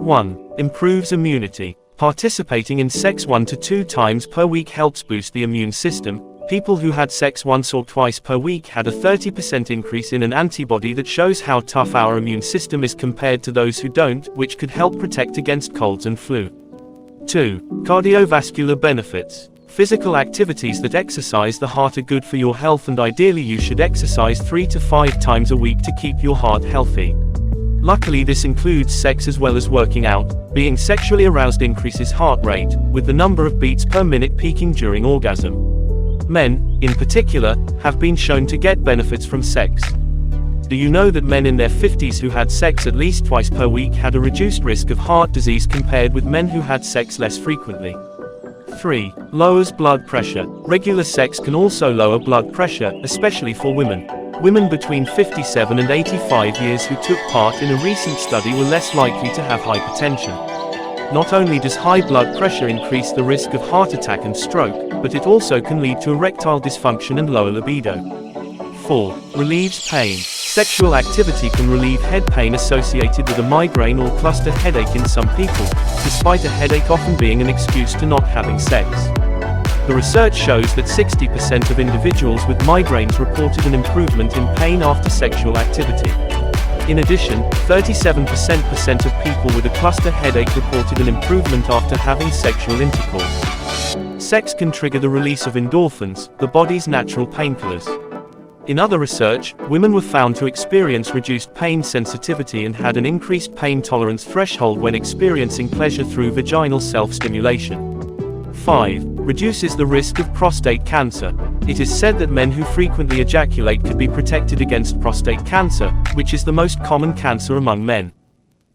1. Improves immunity. Participating in sex 1 to 2 times per week helps boost the immune system. People who had sex once or twice per week had a 30% increase in an antibody that shows how tough our immune system is compared to those who don't, which could help protect against colds and flu. 2. Cardiovascular benefits. Physical activities that exercise the heart are good for your health, and ideally you should exercise 3 to 5 times a week to keep your heart healthy. Luckily, this includes sex as well as working out. Being sexually aroused increases heart rate, with the number of beats per minute peaking during orgasm. Men, in particular, have been shown to get benefits from sex. Do you know that men in their 50s who had sex at least twice per week had a reduced risk of heart disease compared with men who had sex less frequently? 3. Lowers blood pressure. Regular sex can also lower blood pressure, especially for women. Women between 57 and 85 years who took part in a recent study were less likely to have hypertension. Not only does high blood pressure increase the risk of heart attack and stroke, but it also can lead to erectile dysfunction and lower libido. 4. Relieves pain. Sexual activity can relieve head pain associated with a migraine or cluster headache in some people, despite a headache often being an excuse to not having sex. The research shows that 60% of individuals with migraines reported an improvement in pain after sexual activity. In addition, 37% of people with a cluster headache reported an improvement after having sexual intercourse. Sex can trigger the release of endorphins, the body's natural painkillers. In other research, women were found to experience reduced pain sensitivity and had an increased pain tolerance threshold when experiencing pleasure through vaginal self-stimulation. 5. Reduces the risk of prostate cancer. It is said that men who frequently ejaculate could be protected against prostate cancer, which is the most common cancer among men.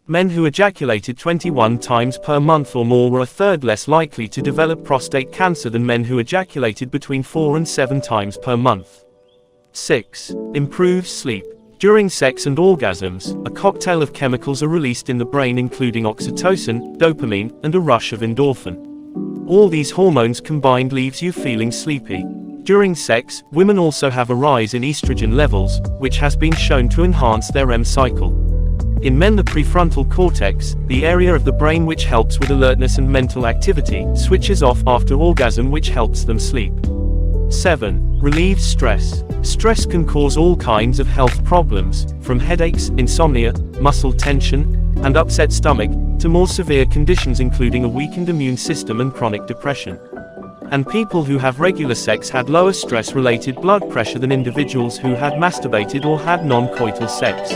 Men who ejaculated 21 times per month or more were a third less likely to develop prostate cancer than men who ejaculated between 4 and 7 times per month. 6. Improves sleep. During sex and orgasms, a cocktail of chemicals are released in the brain including oxytocin, dopamine, and a rush of endorphin. All these hormones combined leaves you feeling sleepy. During sex, women also have a rise in estrogen levels, which has been shown to enhance their REM cycle. In men, the prefrontal cortex, the area of the brain which helps with alertness and mental activity, switches off after orgasm, which helps them sleep. 7. Relieves stress. Stress can cause all kinds of health problems, from headaches, insomnia, muscle tension, and upset stomach, to more severe conditions including a weakened immune system and chronic depression. And people who have regular sex had lower stress-related blood pressure than individuals who had masturbated or had non-coital sex.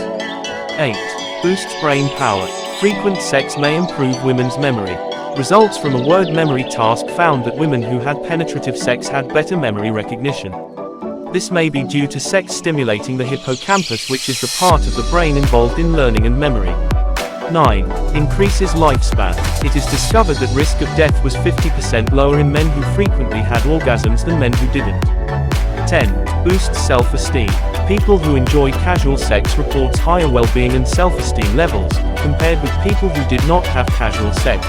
8. Boosts brain power. Frequent sex may improve women's memory. Results from a word memory task found that women who had penetrative sex had better memory recognition. This may be due to sex stimulating the hippocampus, which is the part of the brain involved in learning and memory. 9. Increases lifespan. It is discovered that risk of death was 50% lower in men who frequently had orgasms than men who didn't. 10. Boosts self-esteem. People who enjoy casual sex reports higher well-being and self-esteem levels, compared with people who did not have casual sex.